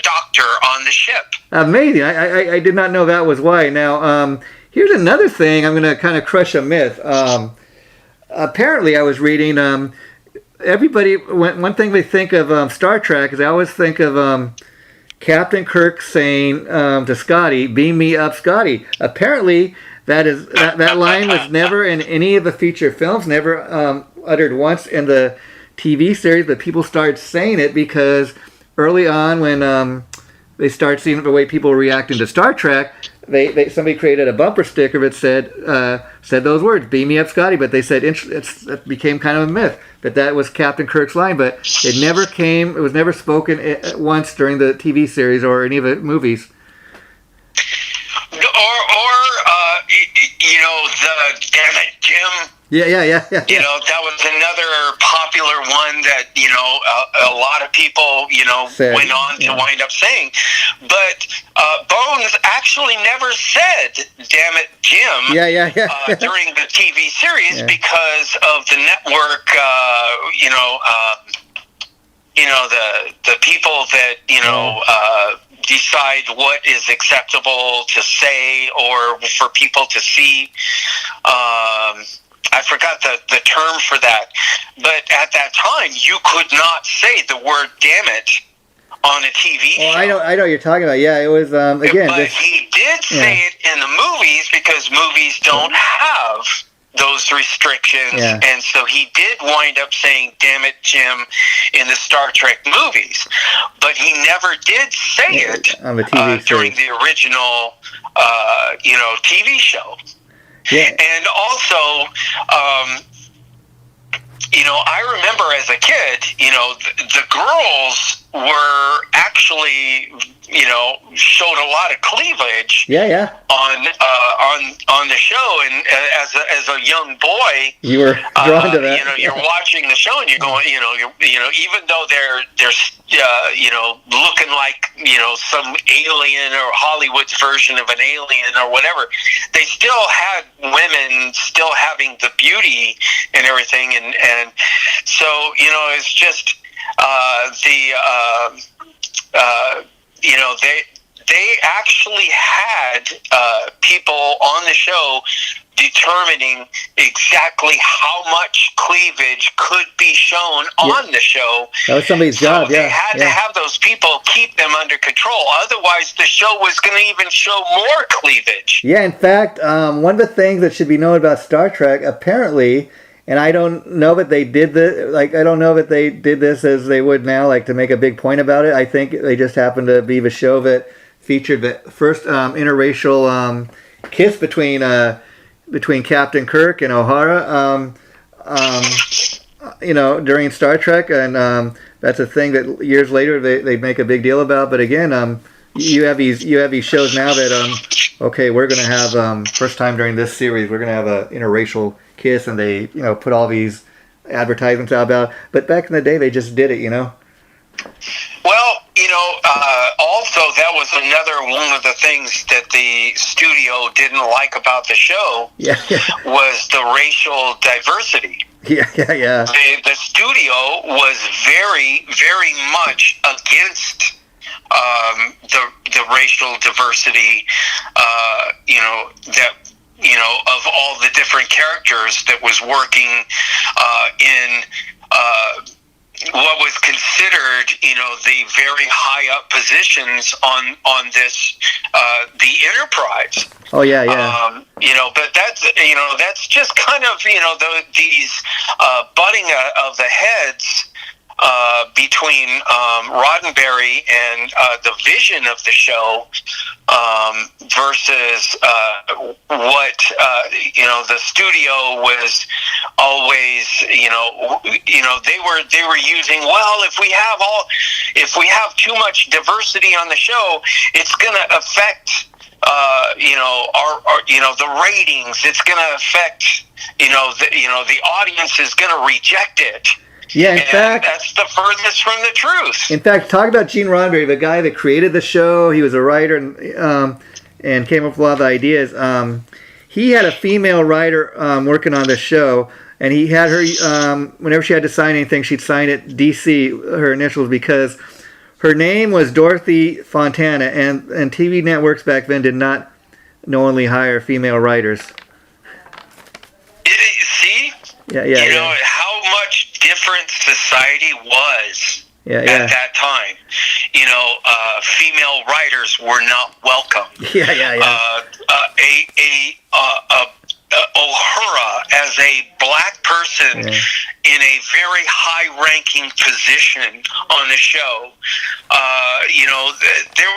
doctor on the ship. Amazing. I did not know that was why. Now, here's another thing. I'm going to kind of crush a myth. Apparently, I was reading... everybody, one thing they think of Star Trek is they always think of Captain Kirk saying to Scotty, "Beam me up, Scotty." Apparently, that line was never in any of the feature films, never uttered once in the TV series, but people started saying it because early on when they started seeing the way people were reacting to Star Trek, somebody created a bumper sticker that said those words, "Beam me up, Scotty," but they said it became kind of a myth that was Captain Kirk's line, but it was never spoken once during the TV series or any of the movies. the Damn It Jim. Yeah. That was another popular one that, a lot of people, went on to wind up saying. But Bones actually never said, Damn It, Jim, during the TV series because of the network, the people that, decide what is acceptable to say or for people to see. I forgot the term for that. But at that time, you could not say the word damn it on a TV show. I know what you're talking about. Yeah, it was, again. But he did say it in the movies because movies don't have those restrictions. Yeah. And so he did wind up saying, damn it, Jim, in the Star Trek movies. But he never did say it on the TV during the original, TV show. Yeah. And also, I remember as a kid, the girls were actually, showed a lot of cleavage. Yeah. On the show, and as a young boy, you were drawn to that. You're watching the show, and you're going, even though they're looking like some alien or Hollywood's version of an alien or whatever, they still had women still having the beauty and everything, and so it's just they actually had people on the show determining exactly how much cleavage could be shown on the show. That was somebody's job, They had to have those people keep them under control. Otherwise, the show was going to even show more cleavage. Yeah, in fact, one of the things that should be known about Star Trek, apparently, and I don't know that they did this, I don't know that they did this as they would now, to make a big point about it. I think they just happened to be the show that featured the first interracial kiss between Captain Kirk and O'Hara, during Star Trek, and that's a thing that years later they make a big deal about. But again, you have these shows now that we're going to have first time during this series we're going to have a interracial kiss, and they put all these advertisements out about. But back in the day, they just did it, Well, also that was another one of the things that the studio didn't like about the show was the racial diversity. Yeah. The studio was very, very much against the racial diversity, that of all the different characters that was working in what was considered, the very high up positions on this, the Enterprise. Oh yeah. But that's just kind of, these butting of the heads between Roddenberry and the vision of the show versus what the studio was always they were using. Well, if we have too much diversity on the show, it's going to affect our the ratings. It's going to affect the audience is going to reject it. Yeah, in fact, that's the furthest from the truth. In fact, talk about Gene Roddenberry, the guy that created the show. He was a writer and came up with a lot of the ideas. He had a female writer working on the show, and he had her, whenever she had to sign anything, she'd sign it DC, her initials, because her name was Dorothy Fontana, and TV networks back then did not knowingly hire female writers. See? Yeah. How much different society was at that time. Female writers were not welcome. O'Hara, as a black person in a very high-ranking position on the show, there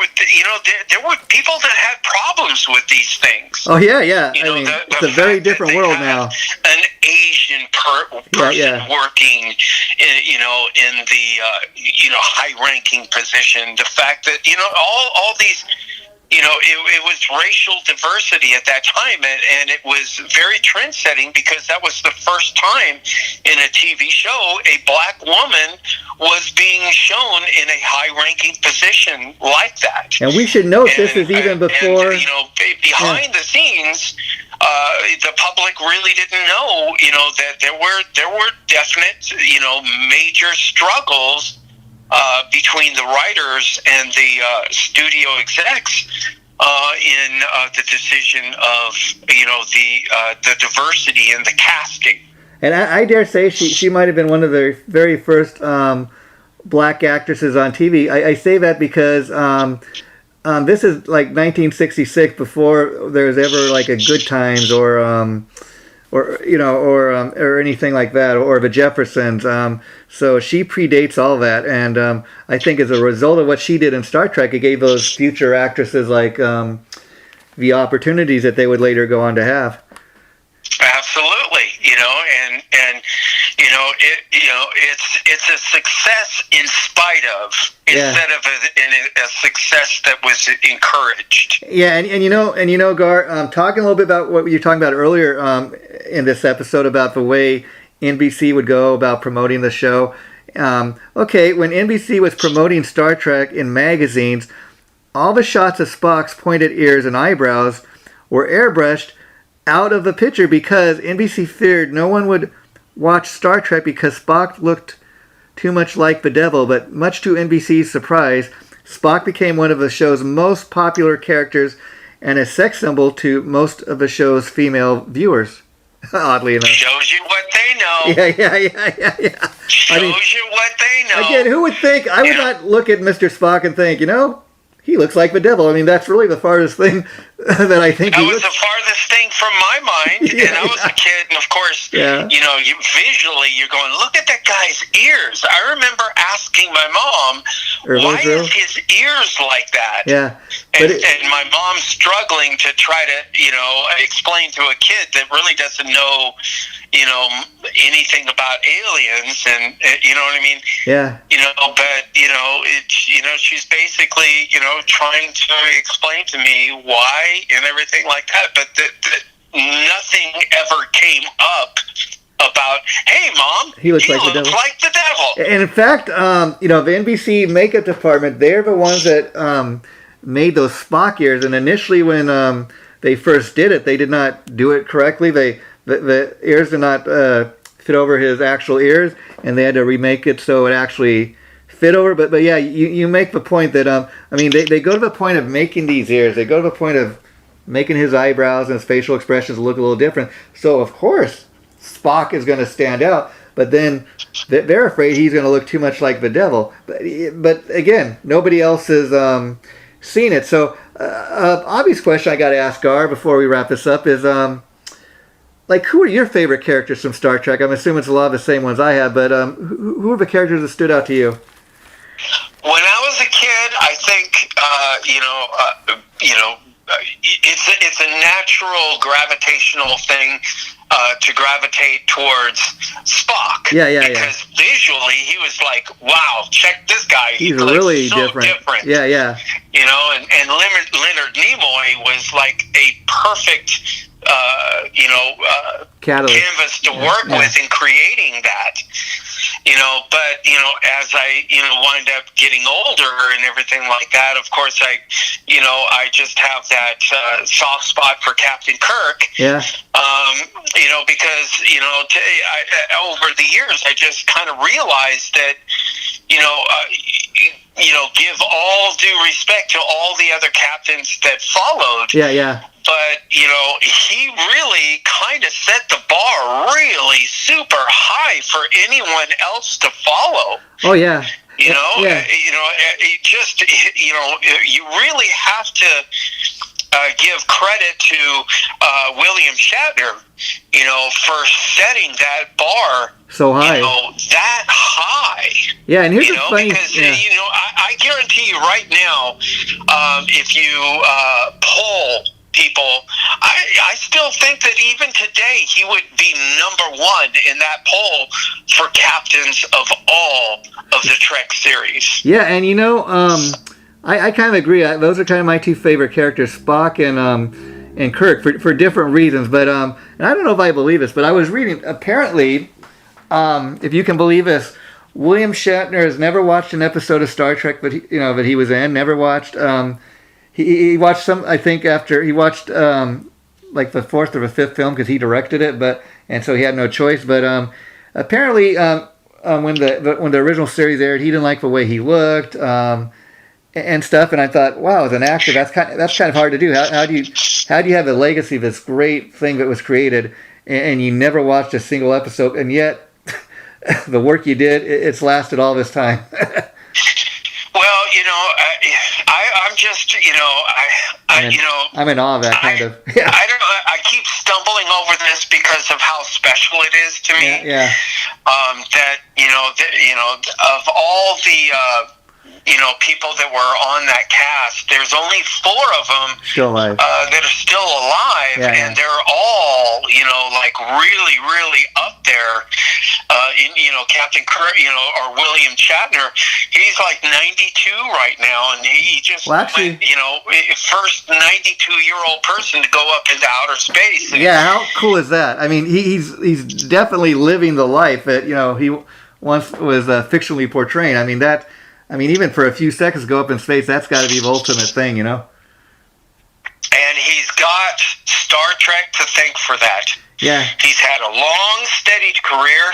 were people that had problems with these things. Oh yeah. It's a very different world now. An Asian person working, in the high-ranking position. The fact that all these it was racial diversity at that time, and it was very trend-setting because that was the first time in a TV show a black woman was being shown in a high-ranking position like that. And we should note this is even before... behind the scenes, the public really didn't know, that there were definite, major struggles between the writers and the studio execs in the decision of the diversity and the casting. And I dare say she might have been one of the very first black actresses on TV. I say that because this is like 1966, before there was ever like a Good Times or anything like that, or the Jeffersons. So she predates all that, and I think as a result of what she did in Star Trek, it gave those future actresses like the opportunities that they would later go on to have. Absolutely, it's a success in spite of, instead of a success that was encouraged. Yeah, and Gar, talking a little bit about what you were talking about earlier in this episode about the way NBC would go about promoting the show. Okay, when NBC was promoting Star Trek in magazines, all the shots of Spock's pointed ears and eyebrows were airbrushed out of the picture because NBC feared no one would watch Star Trek because Spock looked too much like the devil. But much to NBC's surprise, Spock became one of the show's most popular characters and a sex symbol to most of the show's female viewers. Oddly enough. Shows you what they know. Yeah. Shows you what they know. Again, who would think? I would not look at Mr. Spock and think, he looks like the devil. I mean, that's really the farthest thing that I think. That was the farthest thing from my mind. And I was a kid, and of course, visually, you're going, look at that guy's ears. I remember asking my mom, why is his ears like that? Yeah. And my mom struggling to try to, explain to a kid that really doesn't know, anything about aliens, and you know what I mean? Yeah. But she's basically, trying to explain to me why and everything like that. But nothing ever came up about, hey, Mom, he looks like the devil. And in fact, the NBC makeup department, they're the ones that made those Spock ears. And initially, when they first did it, they did not do it correctly. The ears did not fit over his actual ears, and they had to remake it so it actually fit over. But yeah, you make the point that they go to the point of making these ears. They go to the point of making his eyebrows and his facial expressions look a little different. So of course Spock is going to stand out, but then they're afraid he's going to look too much like the devil. But again, nobody else has seen it. So obvious question I got to ask Gar before we wrap this up is who are your favorite characters from Star Trek? I'm assuming it's a lot of the same ones I have, but who are the characters that stood out to you? When I was a kid, I think it's a natural gravitational thing to gravitate towards Spock. Because visually he was like, wow, check this guy. He's really so different. Yeah. And Leonard Nimoy was like a perfect canvas to work with in creating that. But as I wind up getting older and everything like that, of course I just have that soft spot for Captain Kirk. Yeah. Because over the years I just kind of realized that give all due respect to all the other captains that followed. Yeah. But, he really kind of set the bar really super high for anyone else to follow. Oh, yeah. You really have to give credit to William Shatner, for setting that bar so high. That high. Yeah, and here's the funny... Because, I guarantee you right now, if you poll people, I still think that even today he would be number one in that poll for captains of all of the Trek series. Yeah, and I kind of agree. Those are kind of my two favorite characters, Spock and Kirk, for different reasons. But and I don't know if I believe this, but I was reading, apparently, if you can believe this, William Shatner has never watched an episode of Star Trek that he was in. Never watched. He watched some. I think after he watched like the fourth or the fifth film because he directed it, and so he had no choice. But apparently, when the original series aired, he didn't like the way he looked. And stuff, and I thought, wow, as an actor, that's kind of hard to do. How do you have a legacy of this great thing that was created, and you never watched a single episode, and yet the work you did, it's lasted all this time. Well, I'm just, I'm in awe of that kind of. Yeah. I don't know. I keep stumbling over this because of how special it is to me. Yeah. Of all the. People that were on that cast, there's only 4 of them still alive. That are still alive, and they're all, like really, really up there. Captain Kirk, or William Shatner, he's like 92 right now, and he just went, first 92-year-old person to go up into outer space. Yeah, how cool is that? I mean, he's definitely living the life that he once was fictionally portraying. I mean, even for a few seconds to go up in space, that's got to be the ultimate thing, And he's got Star Trek to thank for that. Yeah. He's had a long, steady career,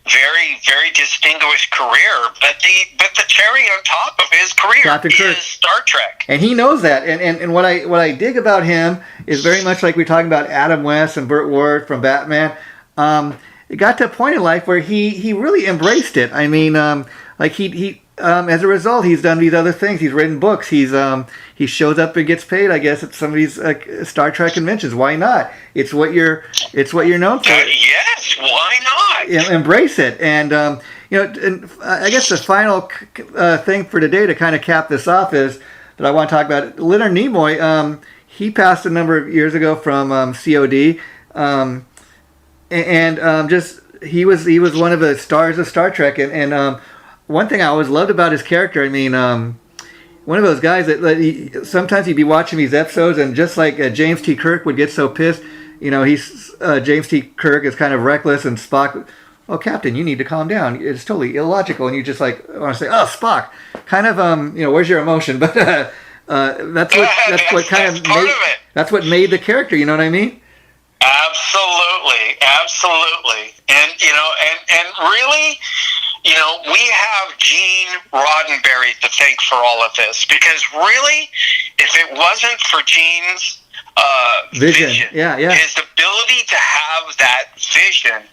very, very distinguished career, but the cherry on top of his career Captain Kirk. Is Star Trek. And he knows that. And what I dig about him is very much like we're talking about Adam West and Burt Ward from Batman. It got to a point in life where he really embraced it. I mean, as a result, he's done these other things. He's written books. He shows up and gets paid, I guess, at some of these Star Trek conventions. Why not? It's what you're known for. Yes, why not? Embrace it. And and I guess the final thing for today to kind of cap this off is that I want to talk about Leonard Nimoy. He passed a number of years ago from COD, he was one of the stars of Star Trek, and one thing I always loved about his character, one of those guys that sometimes he'd be watching these episodes, and just like James T. Kirk would get so pissed, James T. Kirk is kind of reckless, and Spock, oh, Captain, you need to calm down. It's totally illogical, and you just want to say, oh, Spock, kind of, where's your emotion? But that's what made the character. You know what I mean? Absolutely, and really. We have Gene Roddenberry to thank for all of this, because really, if it wasn't for Gene's vision, his ability to have that vision,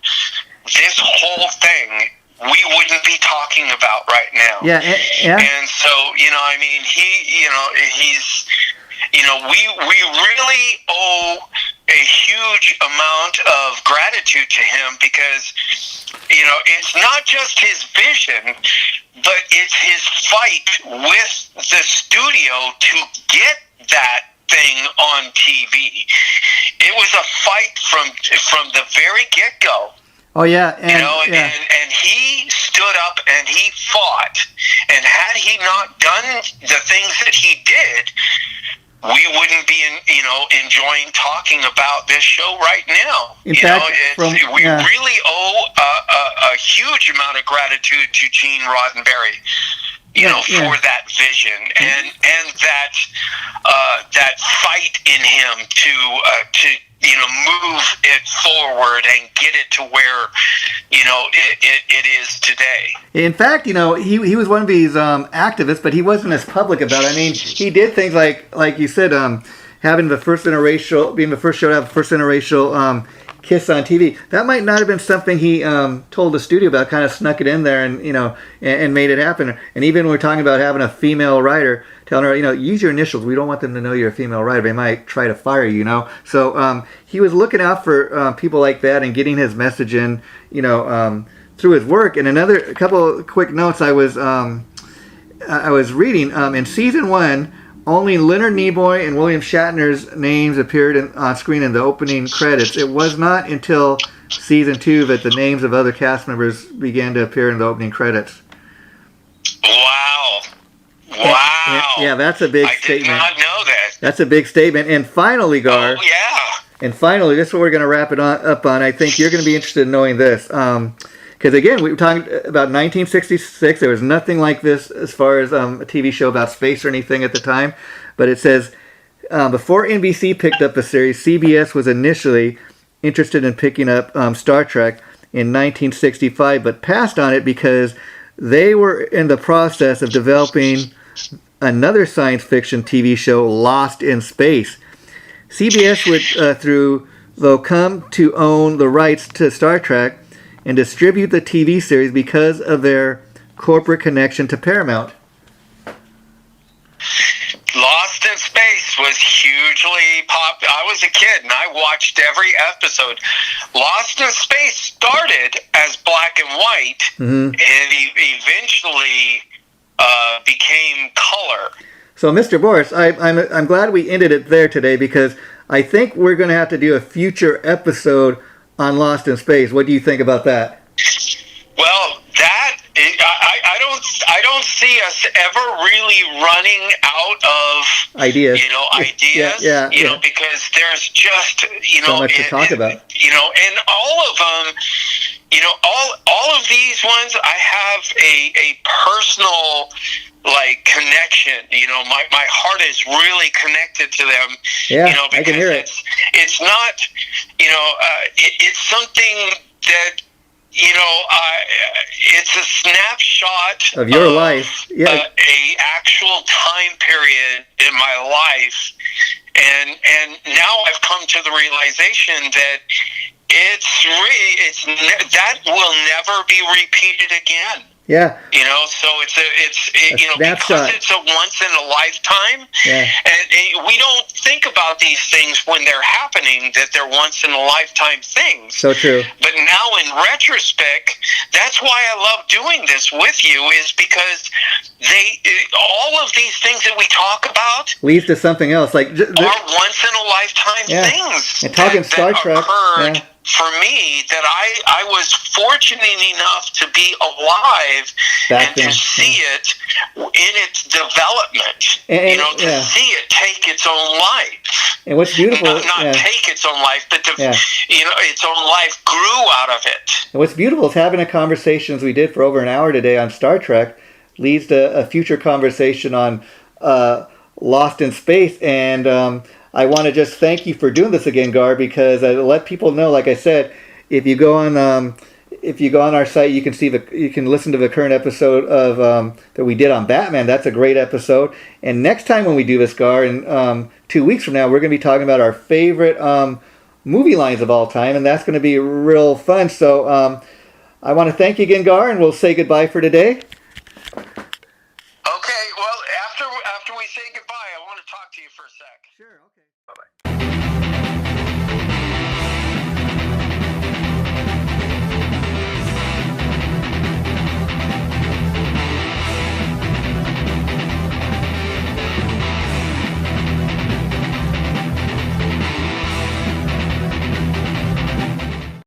this whole thing we wouldn't be talking about right now. Yeah. And so, we really owe a huge amount of gratitude to him, because it's not just his vision, but it's his fight with the studio to get that thing on TV. It was a fight from the very get-go. Oh yeah, and he stood up and he fought, and had he not done the things that he did, we wouldn't be enjoying talking about this show right now. In fact, we really owe a huge amount of gratitude to Gene Roddenberry, for that vision and that fight in him to move it forward and get it to where it is today. In fact, he was one of these activists, but he wasn't as public about it. He did things like you said, having being the first show to have the first interracial kiss on TV. That might not have been something he told the studio about. Kind of snuck it in there, and and made it happen. And even when we're talking about having a female writer, telling her, use your initials. We don't want them to know you're a female writer. They might try to fire you. So he was looking out for people like that and getting his message in. Through his work. And a couple of quick notes I was reading in season 1. Only Leonard Nimoy and William Shatner's names appeared on screen in the opening credits. It was not until season 2 that the names of other cast members began to appear in the opening credits. Wow. Wow. Yeah, that's a big I statement. did not know that. That's a big statement. And finally, Gar. Oh, yeah. And finally, this is what we're going to wrap it up on. I think you're going to be interested in knowing this. Because, again, we were talking about 1966. There was nothing like this as far as a TV show about space or anything at the time. But it says, before NBC picked up the series, CBS was initially interested in picking up Star Trek in 1965, but passed on it because they were in the process of developing another science fiction TV show, Lost in Space. CBS would, though, come to own the rights to Star Trek and distribute the TV series because of their corporate connection to Paramount. Lost in Space was hugely popular. I was a kid and I watched every episode. Lost in Space started as black and white and eventually became color. So, Mr. Borras, I'm glad we ended it there today because I think we're going to have to do a future episode on Lost in Space. What do you think about that? Well, I don't see us ever really running out of ideas. Because there's just so much to talk about. And all of them, all of these ones, I have a personal connection. My heart is really connected to them. Yeah, because I can hear it. It's not, it's something that. It's a snapshot of your life. Yeah. A actual time period in my life, and now I've come to the realization that that will never be repeated again. Yeah. So it's because it's a once in a lifetime. Yeah. And we don't think about these things when they're happening, that they're once in a lifetime things. So true. But now in retrospect, that's why I love doing this with you, is because all of these things that we talk about leads to something else, are once in a lifetime things. And talking Star Trek. Occurred for me, that I was fortunate enough to be alive and to see it in its development. And to see it take its own life. And what's beautiful, not take its own life, but its own life grew out of it. And what's beautiful is having a conversation as we did for over an hour today on Star Trek leads to a future conversation on Lost in Space. And I want to just thank you for doing this again, Gar, because I let people know, like I said, if you go on our site, you can listen to the current episode of that we did on Batman. That's a great episode. And next time when we do this, Gar, in 2 weeks from now, we're going to be talking about our favorite movie lines of all time, and that's going to be real fun. So I want to thank you again, Gar, and we'll say goodbye for today. Okay. Well, after we say goodbye, I want to talk to you for a sec. Sure. Okay. Bye-bye.